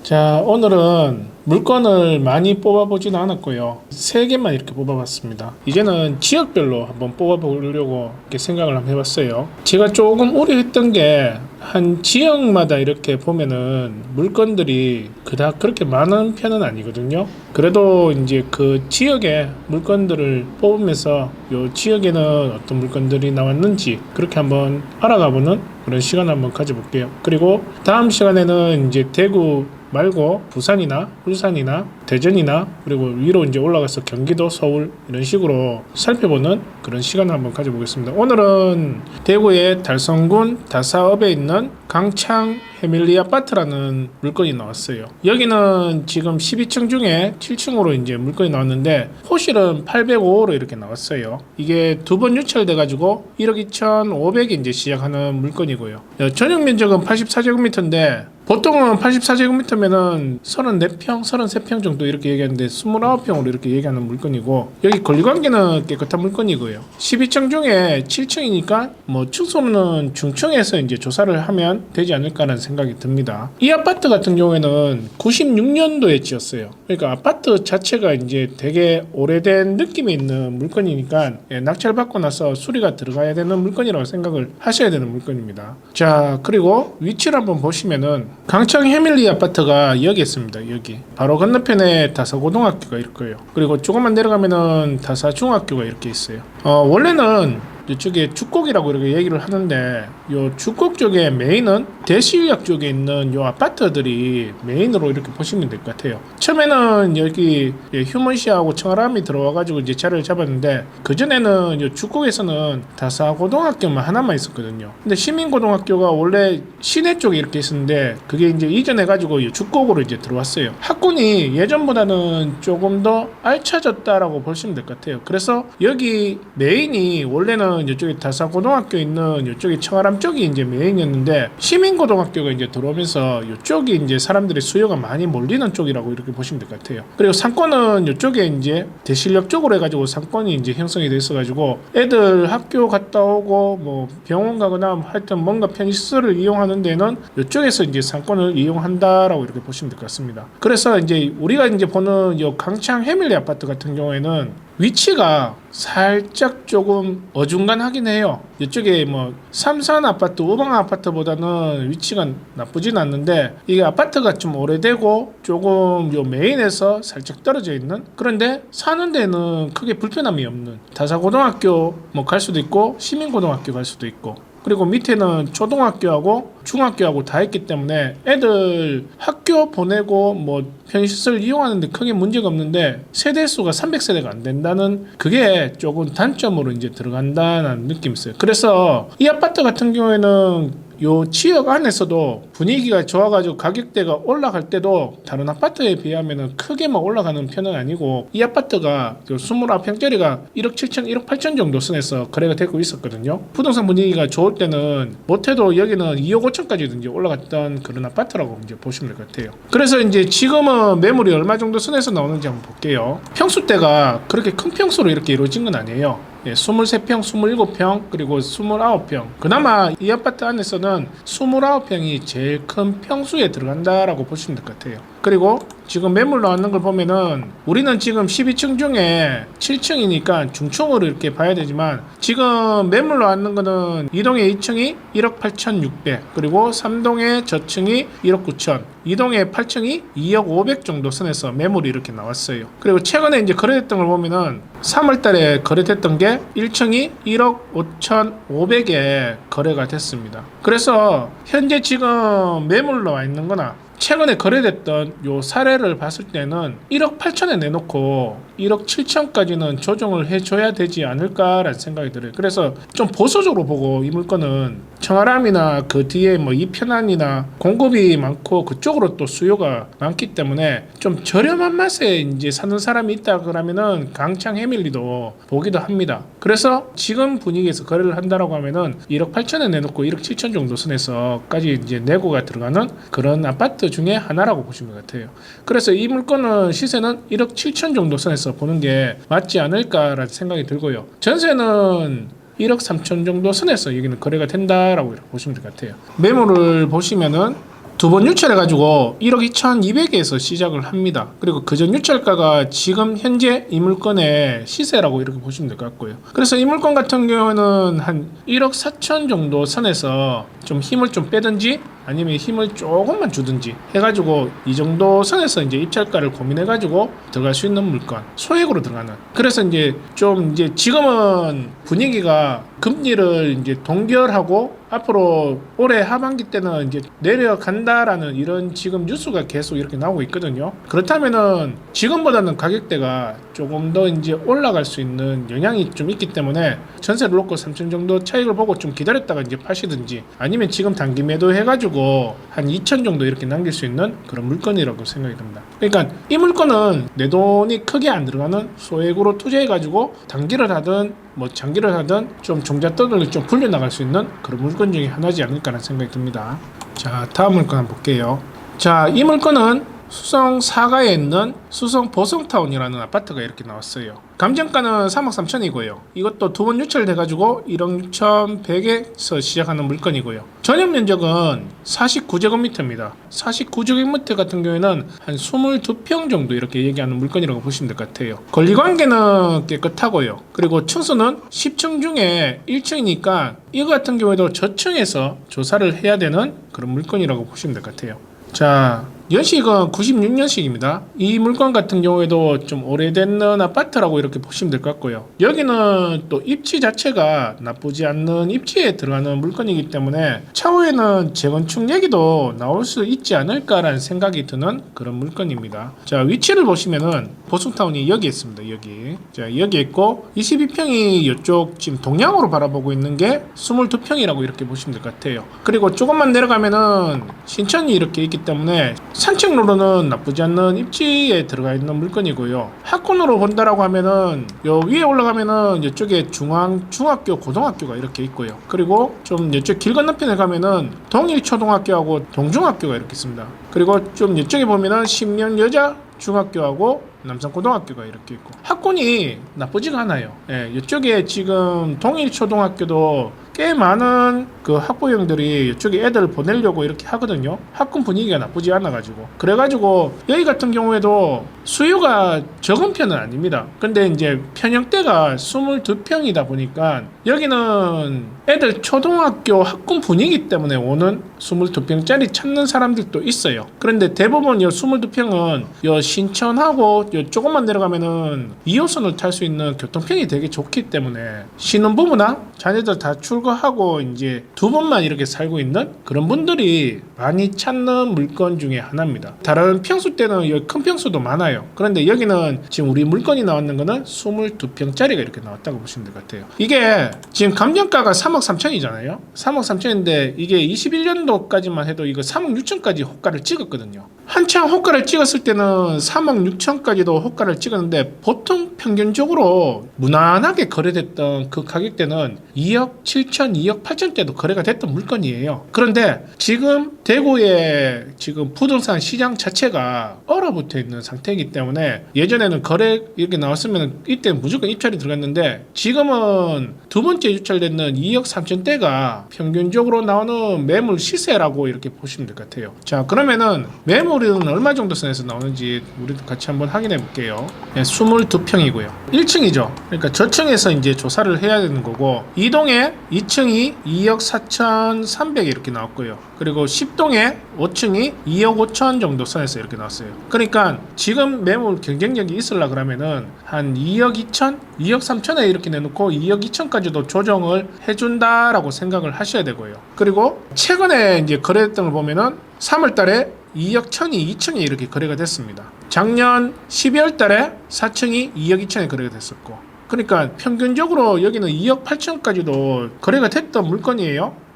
자, 오늘은 물건을 많이 뽑아보지는 않았고요. 3개만 이렇게 뽑아봤습니다. 이제는 지역별로 한번 뽑아보려고 이렇게 생각을 한번 해봤어요. 제가 조금 우려했던 게 한 지역마다 이렇게 보면은 물건들이 그닥 그렇게 많은 편은 아니거든요. 그래도 이제 그 지역의 물건들을 뽑으면서 요 지역에는 어떤 물건들이 나왔는지 그렇게 한번 알아가보는 그런 시간을 한번 가져볼게요. 그리고 다음 시간에는 이제 대구 말고 부산이나 울산이나 대전이나 그리고 위로 이제 올라가서 경기도, 서울 이런 식으로 살펴보는 그런 시간을 한번 가져보겠습니다. 오늘은 대구의 달성군 다사읍에 있는 강창 해밀리 아파트라는 물건이 나왔어요. 여기는 지금 12층 중에 7층으로 이제 물건이 나왔는데 호실은 805호로 이렇게 나왔어요. 이게 두 번 유찰돼 가지고 1억 2,500이 이제 시작하는 물건이고요. 전용 면적은 84제곱미터인데 보통은 84제곱미터면은 34평, 33평 정도 이렇게 얘기하는데 29평으로 이렇게 얘기하는 물건이고, 여기 권리관계는 깨끗한 물건이고요. 12층 중에 7층이니까 뭐 층수는 중층에서 이제 조사를 하면 되지 않을까라는 생각이 듭니다. 이 아파트 같은 경우에는 96년도에 지었어요. 그러니까 아파트 자체가 이제 되게 오래된 느낌이 있는 물건이니까 낙찰받고 나서 수리가 들어가야 되는 물건이라고 생각을 하셔야 되는 물건입니다. 자, 그리고 위치를 한번 보시면은 강창 해밀리 아파트가 여기 있습니다. 여기 바로 건너편에 다사고등학교가 있고요. 그리고 조금만 내려가면은 다사중학교가 이렇게 있어요. 원래는 이쪽에 죽곡이라고 이렇게 얘기를 하는데, 요 죽곡 쪽에 메인은 대시역 쪽에 있는 요 아파트들이 메인으로 이렇게 보시면 될 것 같아요. 처음에는 여기 휴먼시하고 청아람이 들어와가지고 이제 자리를 잡았는데, 그전에는 요 죽곡에서는 다사고등학교만 하나만 있었거든요. 근데 시민고등학교가 원래 시내 쪽에 이렇게 있었는데, 그게 이제 이전해가지고 요 죽곡으로 이제 들어왔어요. 학군이 예전보다는 조금 더 알차졌다라고 보시면 될 것 같아요. 그래서 여기 메인이 원래는 이쪽에 다사고등학교 있는 이쪽이 청아람 쪽이 이제 메인이었는데, 시민고등학교가 이제 들어오면서 이쪽이 이제 사람들의 수요가 많이 몰리는 쪽이라고 이렇게 보시면 될 것 같아요. 그리고 상권은 이쪽에 이제 대실역 쪽으로 해가지고 상권이 이제 형성이 돼 있어가지고 애들 학교 갔다 오고 뭐 병원 가거나 하여튼 뭔가 편의시설을 이용하는 데는 이쪽에서 이제 상권을 이용한다라고 이렇게 보시면 될 것 같습니다. 그래서 이제 우리가 이제 보는 이 강창 해밀리 아파트 같은 경우에는 위치가 살짝 조금 어중간하긴 해요. 이쪽에 뭐 삼산 아파트, 우방 아파트보다는 위치가 나쁘진 않는데, 이게 아파트가 좀 오래되고 조금 요 메인에서 살짝 떨어져 있는, 그런데 사는 데는 크게 불편함이 없는 다사고등학교 뭐 갈 수도 있고 시민고등학교 갈 수도 있고, 그리고 밑에는 초등학교하고 중학교하고 다 있기 때문에 애들 학교 보내고 뭐 편의시설 이용하는데 크게 문제가 없는데, 세대수가 300세대가 안 된다는 그게 조금 단점으로 이제 들어간다는 느낌이 있어요. 그래서 이 아파트 같은 경우에는 요 지역 안에서도 분위기가 좋아가지고 가격대가 올라갈 때도 다른 아파트에 비하면 크게 막 올라가는 편은 아니고, 이 아파트가 29평짜리가 1억 7천, 1억 8천 정도 선에서 거래가 되고 있었거든요. 부동산 분위기가 좋을 때는 못해도 여기는 2억 5천까지 이제 올라갔던 그런 아파트라고 이제 보시면 될 것 같아요. 그래서 이제 지금은 매물이 얼마 정도 선에서 나오는지 한번 볼게요. 평수대가 그렇게 큰 평수로 이렇게 이루어진 건 아니에요. 23평, 27평, 그리고 29평. 그나마 이 아파트 안에서는 29평이 제일 큰 평수에 들어간다라고 보시면 될 것 같아요. 그리고 지금 매물 나왔는 걸 보면은 우리는 지금 12층 중에 7층이니까 중층으로 이렇게 봐야 되지만, 지금 매물 나왔는 거는 2동의 2층이 1억 8,600, 그리고 3동의 저층이 1억 9천, 2동의 8층이 2억 500 정도 선에서 매물이 이렇게 나왔어요. 그리고 최근에 이제 거래됐던 걸 보면은 3월 달에 거래됐던 게 1층이 1억 5,500에 거래가 됐습니다. 그래서 현재 지금 매물 나와 있는 거나 최근에 거래됐던 요 사례를 봤을 때는 1억 8천에 내놓고 1억 7천까지는 조정을 해줘야 되지 않을까라는 생각이 들어요. 그래서 좀 보수적으로 보고 이 물건은 청아람이나 그 뒤에 뭐 이편안이나 공급이 많고 그쪽으로 또 수요가 많기 때문에 좀 저렴한 맛에 이제 사는 사람이 있다 그러면은 강창 해밀리도 보기도 합니다. 그래서 지금 분위기에서 거래를 한다라고 하면은 1억 8천에 내놓고 1억 7천 정도 선에서까지 이제 내고가 들어가는 그런 아파트 중에 하나라고 보시면 같아요. 그래서 이 물건은 시세는 1억 7천 정도 선에서 보는 게 맞지 않을까라는 생각이 들고요. 전세는 1억 3천 정도 선에서 여기는 거래가 된다라고 보시면 될 것 같아요. 매물을 보시면은 두 번 유찰해가지고 1억 2,200에서 시작을 합니다. 그리고 그전 유찰가가 지금 현재 이 물건의 시세라고 이렇게 보시면 될 것 같고요. 그래서 이 물건 같은 경우에는 한 1억 4천 정도 선에서 좀 힘을 좀 빼든지 아니면 힘을 조금만 주든지 해가지고 이 정도 선에서 이제 입찰가를 고민해가지고 들어갈 수 있는 물건, 소액으로 들어가는. 그래서 이제 좀 이제 지금은 분위기가 금리를 이제 동결하고 앞으로 올해 하반기 때는 이제 내려간다라는 이런 지금 뉴스가 계속 이렇게 나오고 있거든요. 그렇다면은 지금보다는 가격대가 조금 더 이제 올라갈 수 있는 영향이 좀 있기 때문에 전세를 놓고 3천 정도 차익을 보고 좀 기다렸다가 이제 파시든지 아니면 지금 단기 매도 해가지고 한 2천 정도 이렇게 남길 수 있는 그런 물건이라고 생각이 듭니다. 그러니까 이 물건은 내 돈이 크게 안 들어가는 소액으로 투자해가지고 단기를 하든 뭐 장기를 하든 좀 종잣돈을 좀 불려나갈 수 있는 그런 물건 중에 하나지 않을까라는 생각이 듭니다. 자, 다음 물건 한번 볼게요. 자, 이 물건은 수성 사가에 있는 수성 보성타운이라는 아파트가 이렇게 나왔어요. 감정가는 3억 3천이고요. 이것도 두 번 유찰돼가지고 1억 6,100에서 시작하는 물건이고요. 전용 면적은 49제곱미터입니다. 49제곱미터 같은 경우에는 한 22평 정도 이렇게 얘기하는 물건이라고 보시면 될 것 같아요. 권리관계는 깨끗하고요. 그리고 층수는 10층 중에 1층이니까 이거 같은 경우에도 저층에서 조사를 해야 되는 그런 물건이라고 보시면 될 것 같아요. 자, 연식은 96년식입니다. 이 물건 같은 경우에도 좀 오래된 아파트라고 이렇게 보시면 될 것 같고요. 여기는 또 입지 자체가 나쁘지 않는 입지에 들어가는 물건이기 때문에 차후에는 재건축 얘기도 나올 수 있지 않을까라는 생각이 드는 그런 물건입니다. 자, 위치를 보시면은 보성타운이 여기 있습니다. 여기. 자, 여기 있고 22평이 이쪽 지금 동양으로 바라보고 있는 게 22평이라고 이렇게 보시면 될 것 같아요. 그리고 조금만 내려가면은 신천이 이렇게 있기 때문에 산책로로는 나쁘지 않는 입지에 들어가 있는 물건이고요. 학군으로 본다라고 하면은 요 위에 올라가면은 이쪽에 중학교, 고등학교가 이렇게 있고요. 그리고 좀 이쪽 길 건너편에 가면은 동일초등학교하고 동중학교가 이렇게 있습니다. 그리고 좀 이쪽에 보면은 신명여자 중학교하고 남산고등학교가 이렇게 있고 학군이 나쁘지가 않아요. 예, 이쪽에 지금 동일초등학교도 꽤 많은 그 학부형들이 이쪽에 애들 보내려고 이렇게 하거든요. 학군 분위기가 나쁘지 않아가지고 그래가지고 여기 같은 경우에도 수요가 적은 편은 아닙니다. 근데 이제 편형대가 22평이다 보니까 여기는 애들 초등학교 학군 분위기 때문에 오는 22평짜리 찾는 사람들도 있어요. 그런데 대부분 이 22평은 이 신천하고 요 조금만 내려가면은 2호선을 탈 수 있는 교통편이 되게 좋기 때문에 신혼부부나 자녀들 다 출가하고 이제 두 번만 이렇게 살고 있는 그런 분들이 많이 찾는 물건 중에 하나입니다. 다른 평수 때는 여기 큰 평수도 많아요. 그런데 여기는 지금 우리 물건이 나왔는 거는 22평짜리가 이렇게 나왔다고 보시면 될 것 같아요. 이게 지금 감정가가 3억 3천이잖아요. 3억 3천인데 이게 21년도까지만 해도 이거 3억 6천까지 호가를 찍었거든요. 한창 호가를 찍었을 때는 3억 6천까지도 호가를 찍었는데 보통 평균적으로 무난하게 거래됐던 그 가격대는 2억 7천, 2억 8천대도 거래가 됐던 물건이에요. 그런데 지금 대구의 지금 부동산 시장 자체가 얼어붙어 있는 상태이기 때문에 예전에는 거래 이렇게 나왔으면 이때 무조건 입찰이 들어갔는데 지금은 두 번째 유찰되는 2억 3천대가 평균적으로 나오는 매물 시세라고 이렇게 보시면 될 것 같아요. 자, 그러면은 매물은 얼마 정도 선에서 나오는지 우리도 같이 한번 확인해 볼게요. 네, 22평이고요. 1층이죠. 그러니까 저층에서 이제 조사를 해야 되는 거고 2동에 2층이 2억 4,300에 이렇게 나왔고요. 그리고 10동에 5층이 2억 5천 정도 선에서 이렇게 나왔어요. 그러니까 지금 매물 경쟁력이 있으려 그러면은 한 2억 2천, 2억 3천에 이렇게 내놓고 2억 2천까지도 조정을 해준다라고 생각을 하셔야 되고요. 그리고 최근에 이제 거래했던 걸 보면은 3월 달에 2억 1천이 2층에 이렇게 거래가 됐습니다. 작년 12월 달에 4층이 2억 2천에 거래가 됐었고 그러니까 평균적으로 여기는 2억 8천까지도 거래가 됐던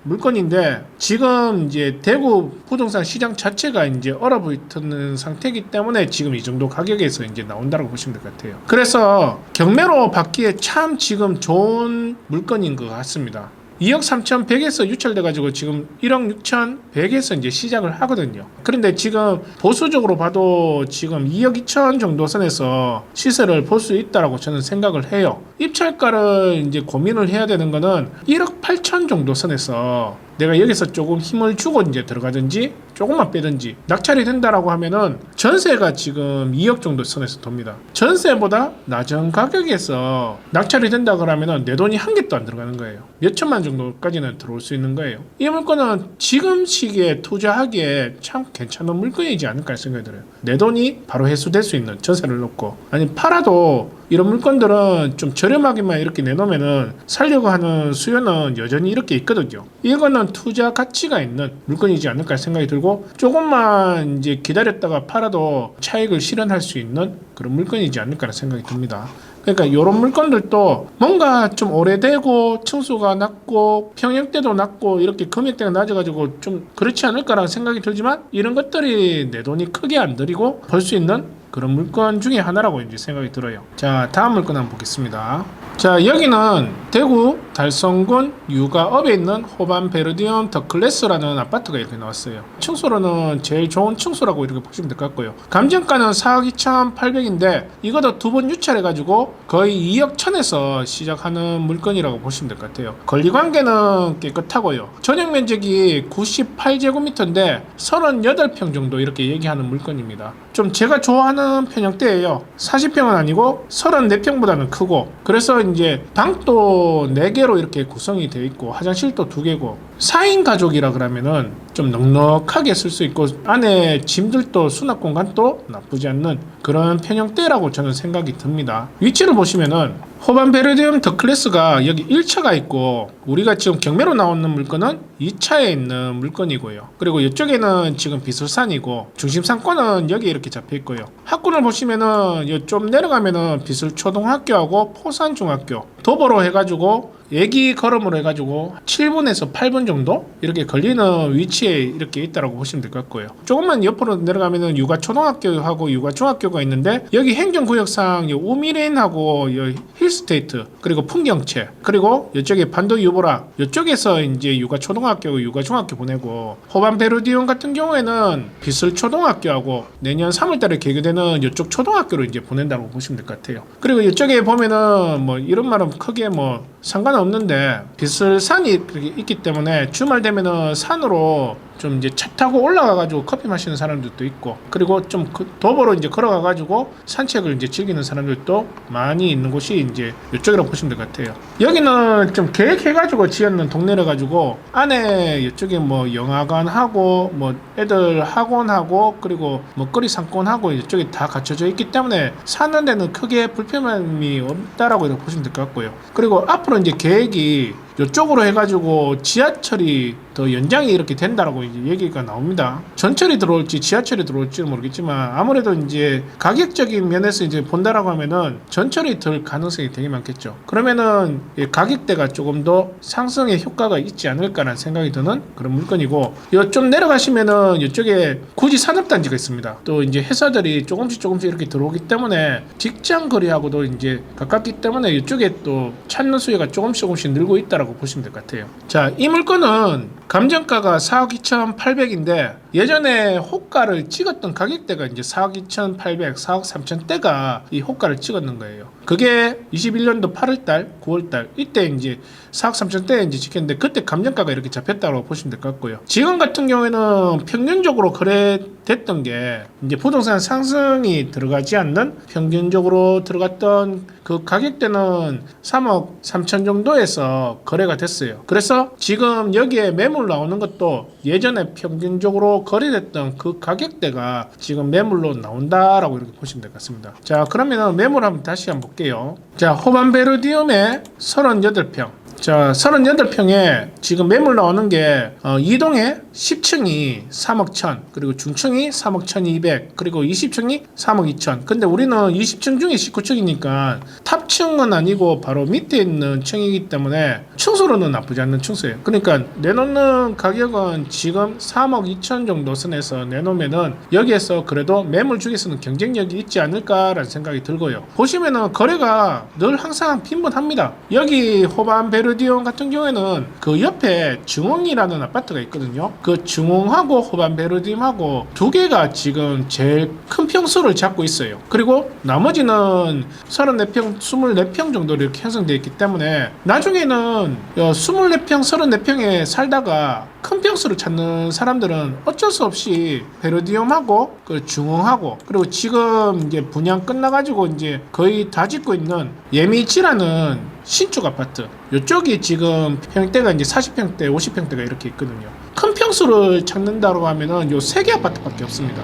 물건인데 지금 이제 대구 부동산 시장 자체가 이제 얼어붙는 상태이기 때문에 지금 이 정도 가격에서 이제 나온다고 보시면 될 것 같아요. 그래서 경매로 받기에 참 지금 좋은 물건인 것 같습니다. 2억 3,100에서 유찰돼가지고 지금 1억 6,100에서 이제 시작을 하거든요. 그런데 지금 보수적으로 봐도 지금 2억 2천 정도 선에서 시세를 볼 수 있다라고 저는 생각을 해요. 입찰가를 이제 고민을 해야 되는 거는 1억 8천 정도 선에서 내가 여기서 조금 힘을 주고 이제 들어가든지 조금만 빼든지 낙찰이 된다라고 하면은 전세가 지금 2억 정도 선에서 돕니다. 전세보다 낮은 가격에서 낙찰이 된다 그러면은 내 돈이 한 개도 안 들어가는 거예요. 몇 천만 정도까지는 들어올 수 있는 거예요. 이 물건은 지금 시기에 투자하기에 참 괜찮은 물건이지 않을까 생각이 들어요. 내 돈이 바로 회수될 수 있는 전세를 놓고, 아니 팔아도 이런 물건들은 좀 저렴하게만 이렇게 내놓으면은 살려고 하는 수요는 여전히 이렇게 있거든요. 이거는 투자 가치가 있는 물건이지 않을까 생각이 들고, 조금만 이제 기다렸다가 팔아도 차익을 실현할 수 있는 그런 물건이지 않을까 생각이 듭니다. 그러니까 이런 물건들도 뭔가 좀 오래되고 층수가 낮고 평형대도 낮고 이렇게 금액대가 낮아가지고 좀 그렇지 않을까라는 생각이 들지만, 이런 것들이 내 돈이 크게 안 들이고 벌 수 있는 그런 물건 중에 하나라고 이제 생각이 들어요. 자, 다음 물건 한번 보겠습니다. 자, 여기는 대구 달성군 유가읍에 있는 호반 베르디움 더 클래스라는 아파트가 이렇게 나왔어요. 층수로는 제일 좋은 층수라고 이렇게 보시면 될 것 같고요. 감정가는 4억 2,800인데 이것도 두 번 유찰해가지고 거의 2억 1천에서 시작하는 물건이라고 보시면 될 것 같아요. 권리관계는 깨끗하고요. 전용 면적이 98제곱미터인데 38평 정도 이렇게 얘기하는 물건입니다. 좀 제가 좋아하는 편형대예요. 40평은 아니고 34평보다는 크고, 그래서 이제 방도 4개로 이렇게 구성이 되어 있고 화장실도 2개고 4인 가족이라 그러면은 좀 넉넉하게 쓸 수 있고 안에 짐들도 수납 공간도 나쁘지 않는 그런 편형대라고 저는 생각이 듭니다. 위치를 보시면은 호반 베르디움 더 클래스가 여기 1차가 있고, 우리가 지금 경매로 나오는 물건은 2차에 있는 물건이고요. 그리고 이쪽에는 지금 비설산이고 중심 상권은 여기 이렇게 잡혀 있고요. 학군을 보시면은 좀 내려가면은 비설초등학교하고 포산중학교 도보로 해가지고 애기 걸음으로 해가지고 7분에서 8분 정도 이렇게 걸리는 위치에 이렇게 있다라고 보시면 될 것 같고요. 조금만 옆으로 내려가면은 육아초등학교하고 육아중학교가 있는데, 여기 행정구역상 우미린하고 힐스테이트 그리고 풍경채 그리고 이쪽에 반도 유보라 이쪽에서 이제 육아초등학교 육아중학교 보내고, 호반 베르디움 같은 경우에는 비설초등학교하고 내년 3월달에 개교되는 이쪽 초등학교로 이제 보낸다고 보시면 될 것 같아요. 그리고 이쪽에 보면은 뭐 이런 말은 크게 뭐 상관없는데 비설산이 있기 때문에 주말 되면은 산으로 좀 이제 차 타고 올라가가지고 커피 마시는 사람들도 있고, 그리고 좀 도보로 이제 걸어가가지고 산책을 이제 즐기는 사람들도 많이 있는 곳이 이제 이쪽이라고 보시면 될 것 같아요. 여기는 좀 계획해가지고 지었는 동네라 가지고 안에 이쪽에 뭐 영화관하고 뭐 애들 학원하고 그리고 먹거리 상권하고 이쪽에 다 갖춰져 있기 때문에 사는 데는 크게 불편함이 없다라고 이렇게 보시면 될 것 같고요. 그리고 앞으로 이제 계획이 이쪽으로 해가지고 지하철이 더 연장이 이렇게 된다라고 이제 얘기가 나옵니다. 전철이 들어올지 지하철이 들어올지는 모르겠지만 아무래도 이제 가격적인 면에서 이제 본다라고 하면은 전철이 들 가능성이 되게 많겠죠. 그러면은 가격대가 조금 더 상승의 효과가 있지 않을까라는 생각이 드는 그런 물건이고, 좀 내려가시면은 이쪽에 굳이 산업단지가 있습니다. 또 이제 회사들이 조금씩 이렇게 들어오기 때문에 직장 거리하고도 이제 가깝기 때문에 이쪽에 또 찾는 수요가 조금씩 늘고 있다라고 보시면 될 것 같아요. 자, 이 물건은 감정가가 4억 2,800인데 예전에 호가를 찍었던 가격대가 이제 4억 2,800, 4억 3천대가 이 호가를 찍었는 거예요. 그게 21년도 8월달, 9월달 이때 이제 4억 3천대에 이제 찍혔는데 그때 감정가가 이렇게 잡혔다고 보시면 될 것 같고요. 지금 같은 경우에는 평균적으로 거래됐던 게 이제 부동산 상승이 들어가지 않는 평균적으로 들어갔던 그 가격대는 3억 3천 정도에서 거래가 됐어요. 그래서 지금 여기에 매물 나오는 것도 예전에 평균적으로 거래됐던 그 가격대가 지금 매물로 나온다라고 이렇게 보시면 될 것 같습니다. 자, 그러면 매물 한번 다시 한번 볼게요. 자, 호반 베르디움에 38평. 자, 38평에 지금 매물 나오는 게 2동에 10층이 3억 1천, 그리고 중층이 3억 1,200, 그리고 20층이 3억 2천. 근데 우리는 20층 중에 19층이니까 탑층은 아니고 바로 밑에 있는 층이기 때문에 층수로는 나쁘지 않는 층수예요. 그러니까 내놓는 가격은 지금 3억 2천 정도 선에서 내놓으면은 여기에서 그래도 매물 중에서는 경쟁력이 있지 않을까라는 생각이 들고요. 보시면은 거래가 늘 항상 빈번합니다. 여기 호반 베르 베르디온 같은 경우에는 그 옆에 증홍이라는 아파트가 있거든요. 그 증홍하고 호반 베르디움하고 두 개가 지금 제일 큰 평수를 잡고 있어요. 그리고 나머지는 34평, 24평 정도로 이렇게 형성되어 있기 때문에 나중에는 24평, 34평에 살다가 큰 평수를 찾는 사람들은 어쩔 수 없이 베르디움하고 그 중흥하고 그리고 지금 이제 분양 끝나가지고 이제 거의 다 짓고 있는 예미지라는 신축 아파트 이쪽이 지금 평대가 이제 40평대, 50평대가 이렇게 있거든요. 큰 평수를 찾는다고 하면은 요 세 개 아파트밖에 없습니다.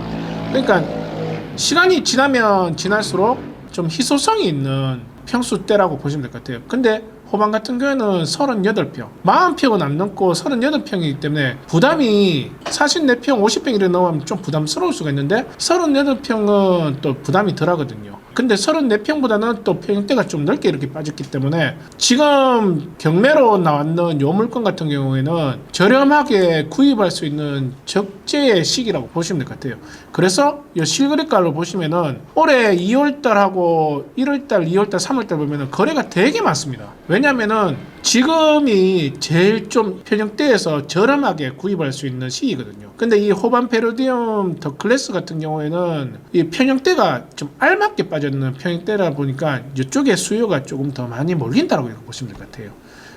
그러니까 시간이 지나면 지날수록 좀 희소성이 있는 평수대라고 보시면 될 것 같아요. 근데 호반 같은 경우에는 38평, 40평은 안 넘고 38평이기 때문에 부담이 44평, 50평 이렇게 넘으면 좀 부담스러울 수가 있는데 38평은 또 부담이 덜 하거든요. 근데 34평보다는 또 평대가 좀 넓게 이렇게 빠졌기 때문에 지금 경매로 나왔는 요 물건 같은 경우에는 저렴하게 구입할 수 있는 적재의 시기라고 보시면 될 것 같아요. 그래서 이 실거래가를 보시면은 올해 2월달하고 1월달, 2월달, 3월달 보면은 거래가 되게 많습니다. 왜냐면은 지금이 제일 좀 평형대에서 저렴하게 구입할 수 있는 시기거든요. 근데 이 호반 베르디움 더 클래스 같은 경우에는 이 평형대가 좀 알맞게 빠져있는 평형대라 보니까 이쪽에 수요가 조금 더 많이 몰린다고 보시면 될 것 같아요.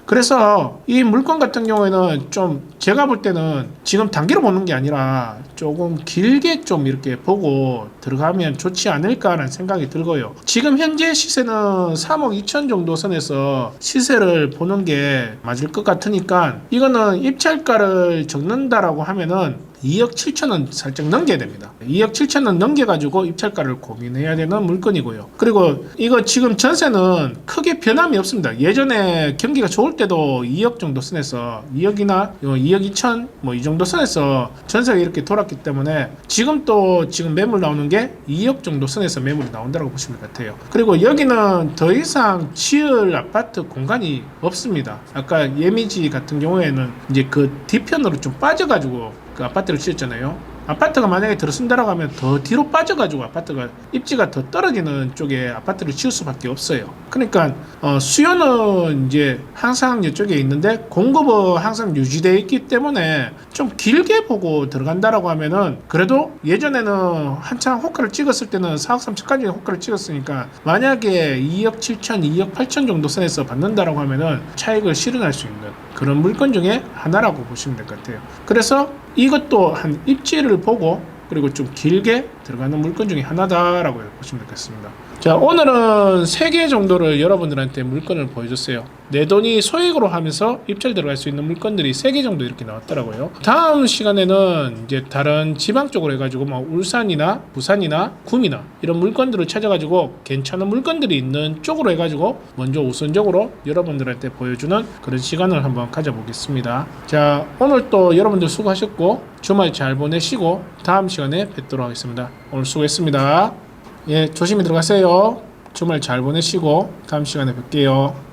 그래서 이 물건 같은 경우에는 좀 제가 볼 때는 지금 단기로 보는 게 아니라 조금 길게 좀 이렇게 보고 들어가면 좋지 않을까라는 생각이 들고요. 지금 현재 시세는 3억 2천 정도 선에서 시세를 보는 게 맞을 것 같으니까 이거는 입찰가를 적는다라고 하면은 2억 7천은 살짝 넘겨야 됩니다. 2억 7천은 넘겨가지고 입찰가를 고민해야 되는 물건이고요. 그리고 이거 지금 전세는 크게 변함이 없습니다. 예전에 경기가 좋을 때도 2억 정도 선에서 2억이나 2억 2천 뭐 이 정도 선에서 전세가 이렇게 돌았기 때문에 지금 또 지금 매물 나오는 게 2억 정도 선에서 매물이 나온다고 보시면 될 것 같아요. 그리고 여기는 더 이상 지을 아파트 공간이 없습니다. 아까 예미지 같은 경우에는 이제 그 뒤편으로 좀 빠져가지고 그 아파트를 지었잖아요. 아파트가 만약에 들어선다라고 하면 더 뒤로 빠져가지고 아파트가 입지가 더 떨어지는 쪽에 아파트를 지을 수밖에 없어요. 그러니까 수요는 이제 항상 이쪽에 있는데 공급은 항상 유지되어 있기 때문에 좀 길게 보고 들어간다라고 하면은 그래도 예전에는 한창 호가를 찍었을 때는 4억 3천까지 호가를 찍었으니까 만약에 2억 7천, 2억 8천 정도 선에서 받는다라고 하면은 차익을 실현할 수 있는 그런 물건 중에 하나라고 보시면 될 것 같아요. 그래서 이것도 한 입지를 보고 그리고 좀 길게 들어가는 물건 중에 하나다라고 보시면 되겠습니다. 자, 오늘은 3개 정도를 여러분들한테 물건을 보여줬어요. 내 돈이 소액으로 하면서 입찰 들어갈 수 있는 물건들이 3개 정도 이렇게 나왔더라고요. 다음 시간에는 이제 다른 지방 쪽으로 해가지고 뭐 울산이나 부산이나 구미나 이런 물건들을 찾아가지고 괜찮은 물건들이 있는 쪽으로 해가지고 먼저 우선적으로 여러분들한테 보여주는 그런 시간을 한번 가져보겠습니다. 자, 오늘 또 여러분들 수고하셨고 주말 잘 보내시고 다음 시간에 뵙도록 하겠습니다. 오늘 수고했습니다. 예, 조심히 들어가세요. 주말 잘 보내시고 다음 시간에 뵐게요.